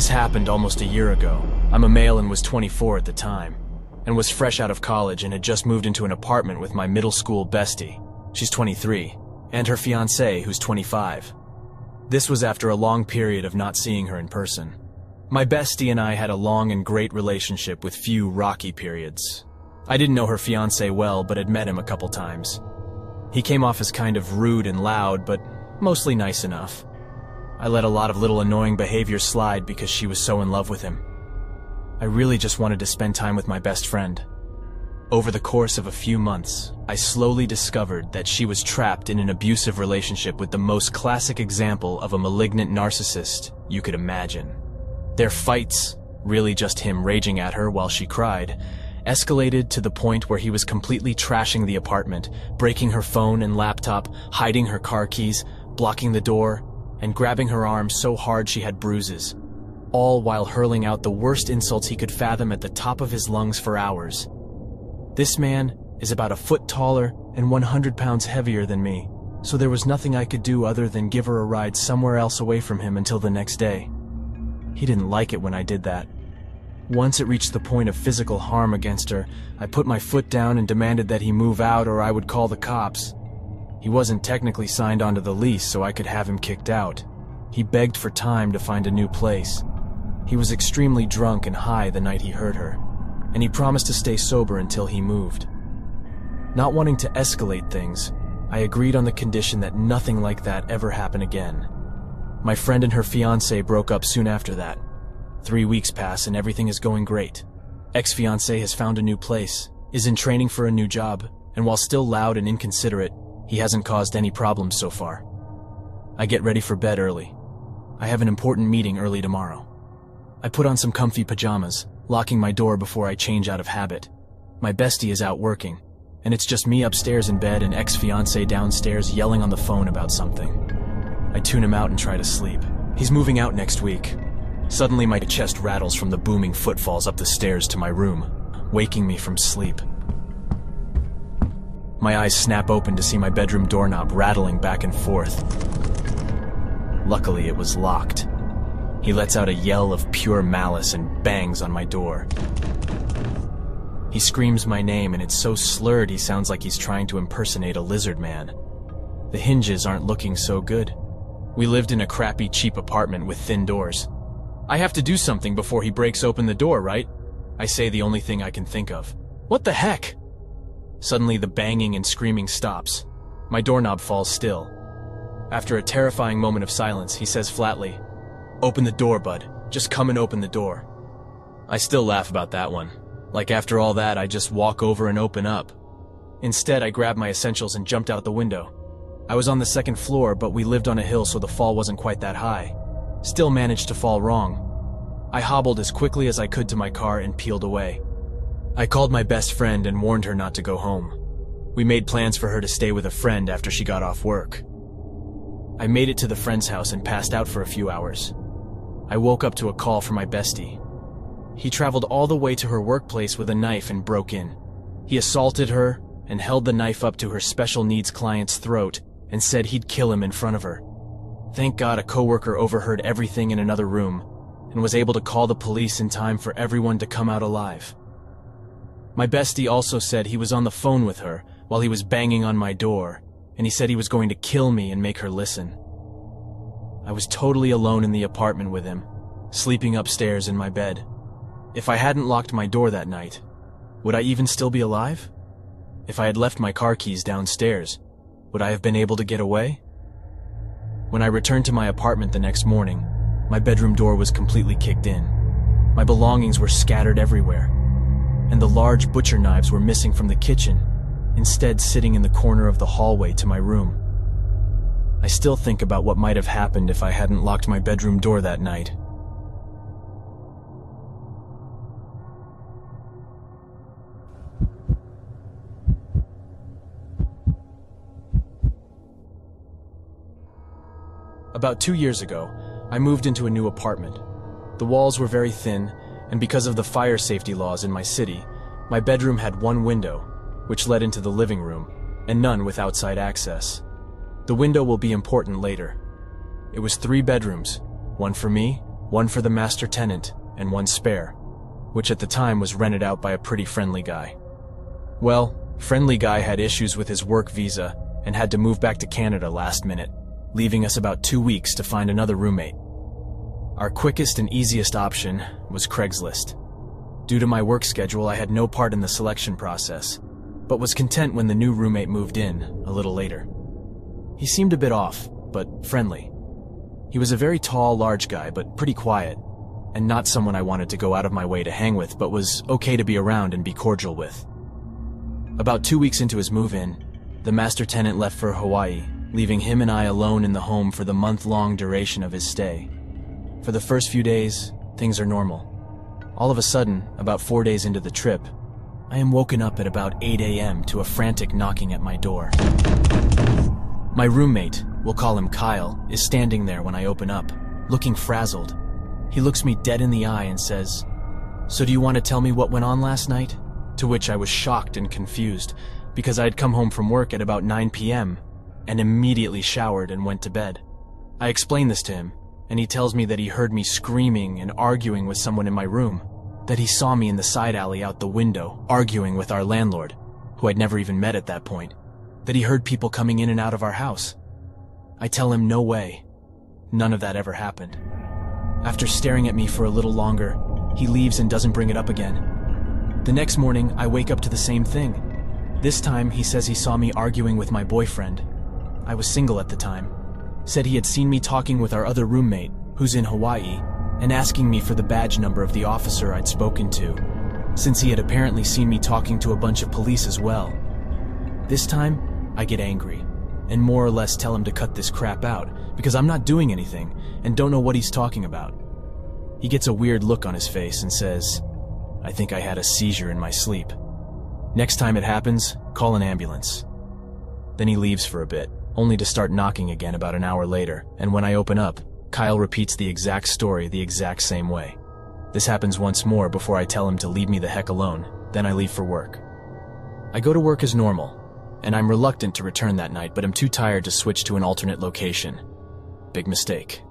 This happened almost a year ago. I'm a male and was 24 at the time, and was fresh out of college and had just moved into an apartment with my middle school bestie. She's 23, and her fiancé, who's 25. This was after a long period of not seeing her in person. My bestie and I had a long and great relationship with few rocky periods. I didn't know her fiancé well, but had met him a couple times. He came off as kind of rude and loud, but mostly nice enough. I let a lot of little annoying behaviors slide because she was so in love with him. I really just wanted to spend time with my best friend. Over the course of a few months, I slowly discovered that she was trapped in an abusive relationship with the most classic example of a malignant narcissist you could imagine. Their fights, really just him raging at her while she cried, escalated to the point where he was completely trashing the apartment, breaking her phone and laptop, hiding her car keys, blocking the door, and grabbing her arm so hard she had bruises, all while hurling out the worst insults he could fathom at the top of his lungs for hours. This man is about a foot taller and 100 pounds heavier than me, so there was nothing I could do other than give her a ride somewhere else away from him until the next day. He didn't like it when I did that. Once it reached the point of physical harm against her, I put my foot down and demanded that he move out or I would call the cops. He wasn't technically signed onto the lease, so I could have him kicked out. He begged for time to find a new place. He was extremely drunk and high the night he hurt her, and he promised to stay sober until he moved. Not wanting to escalate things, I agreed on the condition that nothing like that ever happen again. My friend and her fiancé broke up soon after that. 3 weeks pass and everything is going great. Ex-fiancé has found a new place, is in training for a new job, and while still loud and inconsiderate, he hasn't caused any problems so far. I get ready for bed early. I have an important meeting early tomorrow. I put on some comfy pajamas, locking my door before I change out of habit. My bestie is out working, and it's just me upstairs in bed and ex-fiancé downstairs yelling on the phone about something. I tune him out and try to sleep. He's moving out next week. Suddenly my chest rattles from the booming footfalls up the stairs to my room, waking me from sleep. My eyes snap open to see my bedroom doorknob rattling back and forth. Luckily, it was locked. He lets out a yell of pure malice and bangs on my door. He screams my name, and it's so slurred he sounds like he's trying to impersonate a lizard man. The hinges aren't looking so good. We lived in a crappy, cheap apartment with thin doors. I have to do something before he breaks open the door, right? I say the only thing I can think of. What the heck? Suddenly, the banging and screaming stops. My doorknob falls still. After a terrifying moment of silence, he says flatly, "Open the door, bud. Just come and open the door." I still laugh about that one. Like after all that, I just walk over and open up. Instead, I grabbed my essentials and jumped out the window. I was on the second floor, but we lived on a hill, so the fall wasn't quite that high. Still managed to fall wrong. I hobbled as quickly as I could to my car and peeled away. I called my best friend and warned her not to go home. We made plans for her to stay with a friend after she got off work. I made it to the friend's house and passed out for a few hours. I woke up to a call from my bestie. He traveled all the way to her workplace with a knife and broke in. He assaulted her and held the knife up to her special needs client's throat and said he'd kill him in front of her. Thank God a coworker overheard everything in another room and was able to call the police in time for everyone to come out alive. My bestie also said he was on the phone with her while he was banging on my door, and he said he was going to kill me and make her listen. I was totally alone in the apartment with him, sleeping upstairs in my bed. If I hadn't locked my door that night, would I even still be alive? If I had left my car keys downstairs, would I have been able to get away? When I returned to my apartment the next morning, my bedroom door was completely kicked in. My belongings were scattered everywhere, and the large butcher knives were missing from the kitchen, instead sitting in the corner of the hallway to my room. I still think about what might have happened if I hadn't locked my bedroom door that night. About 2 years ago, I moved into a new apartment. The walls were very thin, and because of the fire safety laws in my city, my bedroom had one window, which led into the living room, and none with outside access. The window will be important later. It was 3 bedrooms, one for me, one for the master tenant and one spare, which at the time was rented out by a pretty friendly guy. Well, friendly guy had issues with his work visa and had to move back to Canada last minute, leaving us about 2 weeks to find another roommate. Our quickest and easiest option was Craigslist. Due to my work schedule, I had no part in the selection process, but was content when the new roommate moved in a little later. He seemed a bit off, but friendly. He was a very tall, large guy, but pretty quiet, and not someone I wanted to go out of my way to hang with, but was okay to be around and be cordial with. About 2 weeks into his move-in, the master tenant left for Hawaii, leaving him and I alone in the home for the month-long duration of his stay. For the first few days, things are normal. All of a sudden, about 4 days into the trip, I am woken up at about 8 a.m. to a frantic knocking at my door. My roommate, we'll call him Kyle, is standing there when I open up, looking frazzled. He looks me dead in the eye and says, "So do you want to tell me what went on last night?" To which I was shocked and confused, because I had come home from work at about 9 p.m. and immediately showered and went to bed. I explained this to him, and he tells me that he heard me screaming and arguing with someone in my room, that he saw me in the side alley out the window arguing with our landlord, who I'd never even met at that point, that he heard people coming in and out of our house. I tell him no way. None of that ever happened. After staring at me for a little longer, he leaves and doesn't bring it up again. The next morning, I wake up to the same thing. This time, he says he saw me arguing with my boyfriend. I was single at the time. Said he had seen me talking with our other roommate, who's in Hawaii, and asking me for the badge number of the officer I'd spoken to, since he had apparently seen me talking to a bunch of police as well. This time, I get angry, and more or less tell him to cut this crap out, because I'm not doing anything, and don't know what he's talking about. He gets a weird look on his face and says, "I think I had a seizure in my sleep. Next time it happens, call an ambulance." Then he leaves for a bit, only to start knocking again about an hour later, and when I open up, Kyle repeats the exact story the exact same way. This happens once more before I tell him to leave me the heck alone, then I leave for work. I go to work as normal, and I'm reluctant to return that night, but I'm too tired to switch to an alternate location. Big mistake.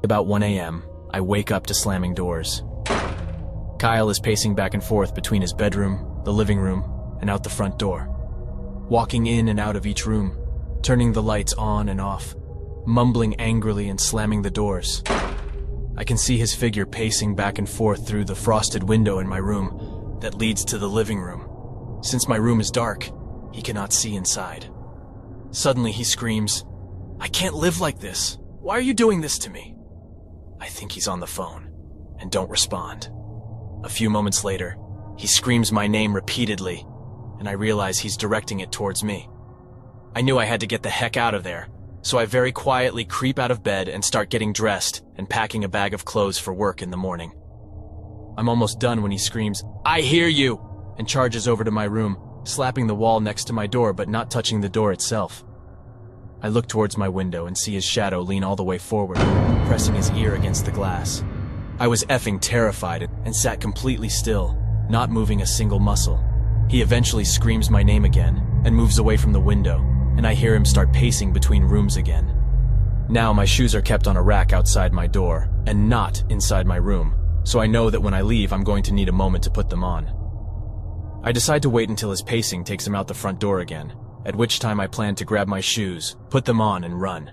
About 1 a.m., I wake up to slamming doors. Kyle is pacing back and forth between his bedroom, the living room, and out the front door, walking in and out of each room, turning the lights on and off, mumbling angrily and slamming the doors. I can see his figure pacing back and forth through the frosted window in my room that leads to the living room. Since my room is dark, he cannot see inside. Suddenly he screams, "I can't live like this. Why are you doing this to me?" I think he's on the phone and don't respond. A few moments later, he screams my name repeatedly, and I realize he's directing it towards me. I knew I had to get the heck out of there, so I very quietly creep out of bed and start getting dressed and packing a bag of clothes for work in the morning. I'm almost done when he screams, "I hear you!" and charges over to my room, slapping the wall next to my door but not touching the door itself. I look towards my window and see his shadow lean all the way forward, pressing his ear against the glass. I was effing terrified and sat completely still, not moving a single muscle. He eventually screams my name again and moves away from the window, and I hear him start pacing between rooms again. Now my shoes are kept on a rack outside my door and not inside my room, so I know that when I leave I'm going to need a moment to put them on. I decide to wait until his pacing takes him out the front door again, at which time I plan to grab my shoes, put them on, and run.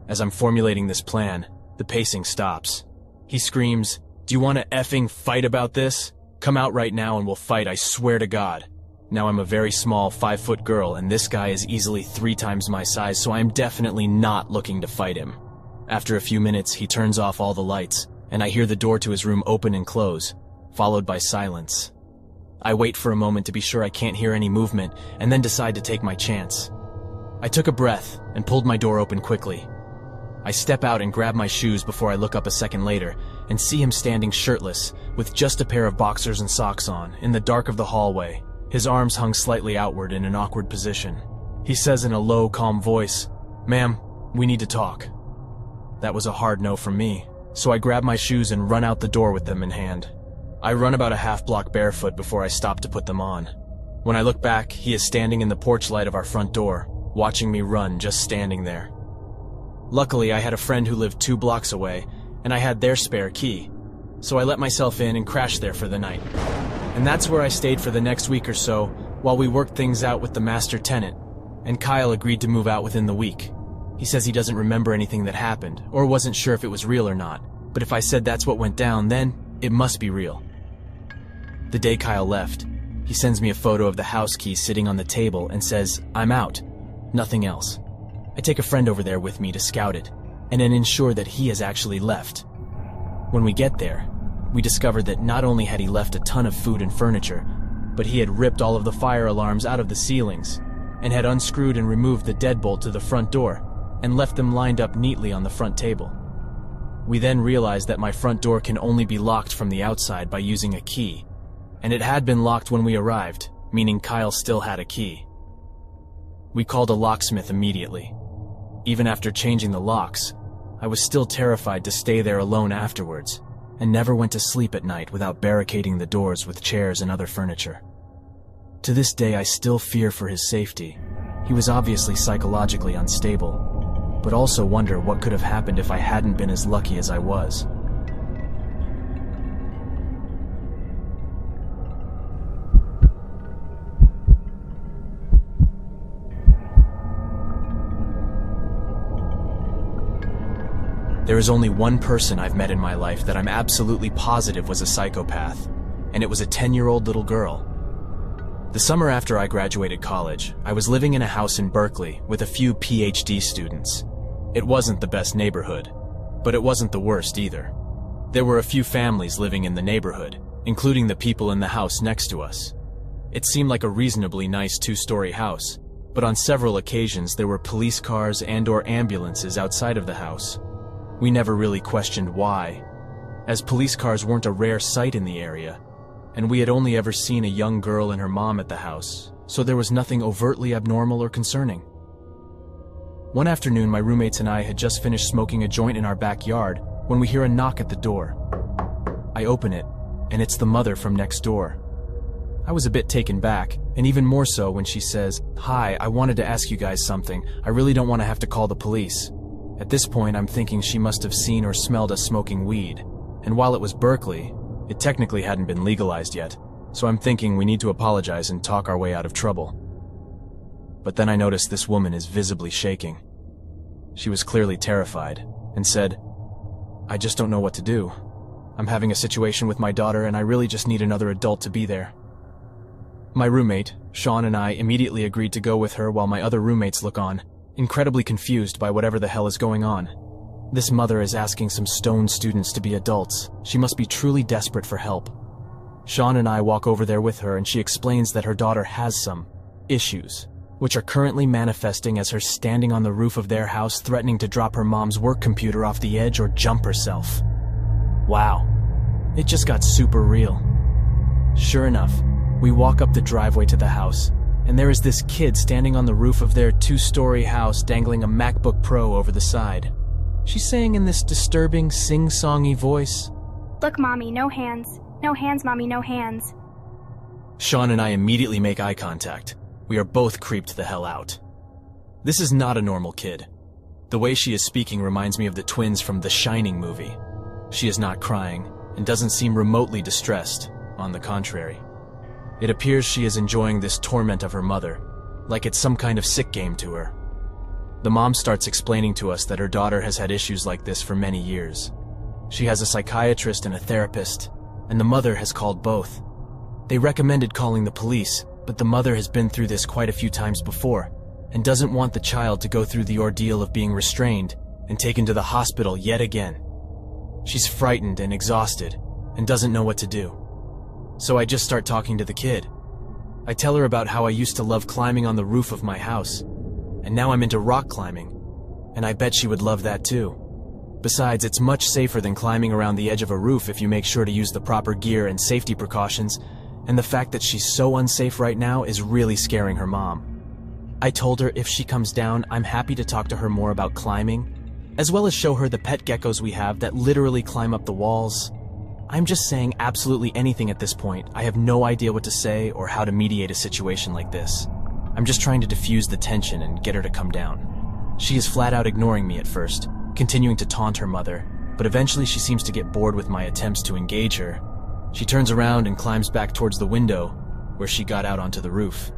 As I'm formulating this plan, the pacing stops. He screams, "Do you want to effing fight about this? Come out right now and we'll fight, I swear to God." Now I'm a very small 5-foot girl and this guy is easily 3 times my size, so I'm definitely not looking to fight him. After a few minutes, he turns off all the lights, and I hear the door to his room open and close, followed by silence. I wait for a moment to be sure I can't hear any movement, and then decide to take my chance. I took a breath and pulled my door open quickly. I step out and grab my shoes before I look up a second later and see him standing shirtless, with just a pair of boxers and socks on, in the dark of the hallway, his arms hung slightly outward in an awkward position. He says in a low, calm voice, "Ma'am, we need to talk." That was a hard no from me, so I grab my shoes and run out the door with them in hand. I run about a half block barefoot before I stop to put them on. When I look back, he is standing in the porch light of our front door, watching me run, just standing there. Luckily, I had a friend who lived 2 blocks away, and I had their spare key. So I let myself in and crashed there for the night. And that's where I stayed for the next week or so while we worked things out with the master tenant, and Kyle agreed to move out within the week. He says he doesn't remember anything that happened, or wasn't sure if it was real or not, but if I said that's what went down, then it must be real. The day Kyle left, he sends me a photo of the house key sitting on the table and says, "I'm out." Nothing else. I take a friend over there with me to scout it, and then ensure that he has actually left. When we get there, we discover that not only had he left a ton of food and furniture, but he had ripped all of the fire alarms out of the ceilings, and had unscrewed and removed the deadbolt to the front door, and left them lined up neatly on the front table. We then realized that my front door can only be locked from the outside by using a key, and it had been locked when we arrived, meaning Kyle still had a key. We called a locksmith immediately. Even after changing the locks, I was still terrified to stay there alone afterwards, and never went to sleep at night without barricading the doors with chairs and other furniture. To this day, I still fear for his safety. He was obviously psychologically unstable, but also wonder what could have happened if I hadn't been as lucky as I was. There is only one person I've met in my life that I'm absolutely positive was a psychopath, and it was a 10-year-old little girl. The summer after I graduated college, I was living in a house in Berkeley with a few PhD students. It wasn't the best neighborhood, but it wasn't the worst either. There were a few families living in the neighborhood, including the people in the house next to us. It seemed like a reasonably nice 2-story house, but on several occasions there were police cars and/or ambulances outside of the house. We never really questioned why, as police cars weren't a rare sight in the area, and we had only ever seen a young girl and her mom at the house, so there was nothing overtly abnormal or concerning. One afternoon, my roommates and I had just finished smoking a joint in our backyard when we hear a knock at the door. I open it, and it's the mother from next door. I was a bit taken back, and even more so when she says, "Hi, I wanted to ask you guys something. I really don't want to have to call the police." At this point, I'm thinking she must have seen or smelled us smoking weed, and while it was Berkeley, it technically hadn't been legalized yet, so I'm thinking we need to apologize and talk our way out of trouble. But then I noticed this woman is visibly shaking. She was clearly terrified, and said, "I just don't know what to do. I'm having a situation with my daughter, and I really just need another adult to be there." My roommate, Sean, and I immediately agreed to go with her while my other roommates look on, incredibly confused by whatever the hell is going on. This mother is asking some stoned students to be adults. She must be truly desperate for help. Sean and I walk over there with her, and she explains that her daughter has some issues, which are currently manifesting as her standing on the roof of their house threatening to drop her mom's work computer off the edge or jump herself. Wow, it just got super real. Sure enough, we walk up the driveway to the house, and there is this kid standing on the roof of their 2-story house dangling a MacBook Pro over the side. She's saying in this disturbing, sing-songy voice, "Look, Mommy, no hands. No hands, Mommy, no hands." Sean and I immediately make eye contact. We are both creeped the hell out. This is not a normal kid. The way she is speaking reminds me of the twins from the Shining movie. She is not crying, and doesn't seem remotely distressed, on the contrary. It appears she is enjoying this torment of her mother, like it's some kind of sick game to her. The mom starts explaining to us that her daughter has had issues like this for many years. She has a psychiatrist and a therapist, and the mother has called both. They recommended calling the police, but the mother has been through this quite a few times before, and doesn't want the child to go through the ordeal of being restrained and taken to the hospital yet again. She's frightened and exhausted, and doesn't know what to do. So I just start talking to the kid. I tell her about how I used to love climbing on the roof of my house, and now I'm into rock climbing, and I bet she would love that too. Besides, it's much safer than climbing around the edge of a roof if you make sure to use the proper gear and safety precautions, and the fact that she's so unsafe right now is really scaring her mom. I told her if she comes down, I'm happy to talk to her more about climbing, as well as show her the pet geckos we have that literally climb up the walls. I'm just saying absolutely anything at this point. I have no idea what to say or how to mediate a situation like this. I'm just trying to diffuse the tension and get her to come down. She is flat out ignoring me at first, continuing to taunt her mother, but eventually she seems to get bored with my attempts to engage her. She turns around and climbs back towards the window, where she got out onto the roof.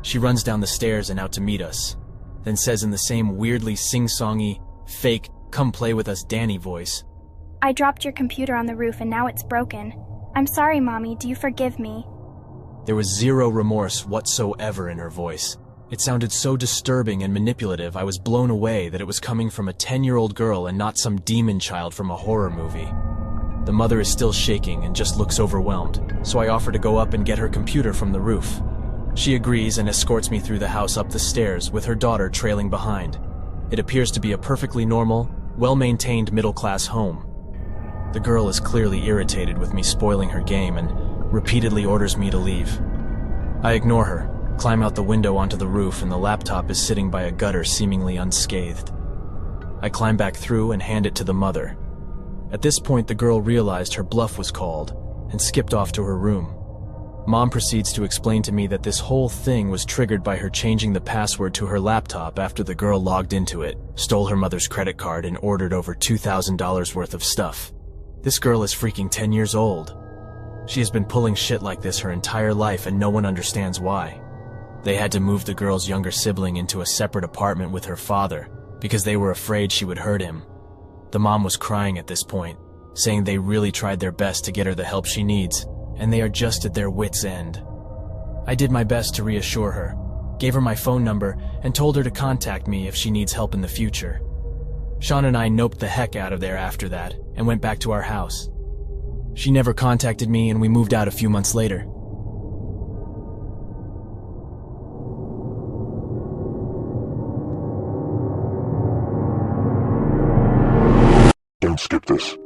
She runs down the stairs and out to meet us, then says in the same weirdly sing-songy, fake, come play with us Danny voice, I dropped your computer on the roof and now it's broken. I'm sorry, Mommy, do you forgive me? There was zero remorse whatsoever in her voice. It sounded so disturbing and manipulative I was blown away that it was coming from a 10-year-old girl and not some demon child from a horror movie. The mother is still shaking and just looks overwhelmed, so I offer to go up and get her computer from the roof. She agrees and escorts me through the house up the stairs with her daughter trailing behind. It appears to be a perfectly normal, well-maintained middle-class home. The girl is clearly irritated with me spoiling her game and repeatedly orders me to leave. I ignore her, climb out the window onto the roof, and the laptop is sitting by a gutter seemingly unscathed. I climb back through and hand it to the mother. At this point, the girl realized her bluff was called and skipped off to her room. Mom proceeds to explain to me that this whole thing was triggered by her changing the password to her laptop after the girl logged into it, stole her mother's credit card, and ordered over $2,000 worth of stuff. This girl is freaking 10 years old. She has been pulling shit like this her entire life and no one understands why. They had to move the girl's younger sibling into a separate apartment with her father because they were afraid she would hurt him. The mom was crying at this point, saying they really tried their best to get her the help she needs, and they are just at their wits' end. I did my best to reassure her, gave her my phone number, and told her to contact me if she needs help in the future. Sean and I noped the heck out of there after that and went back to our house. She never contacted me and we moved out a few months later. Don't skip this.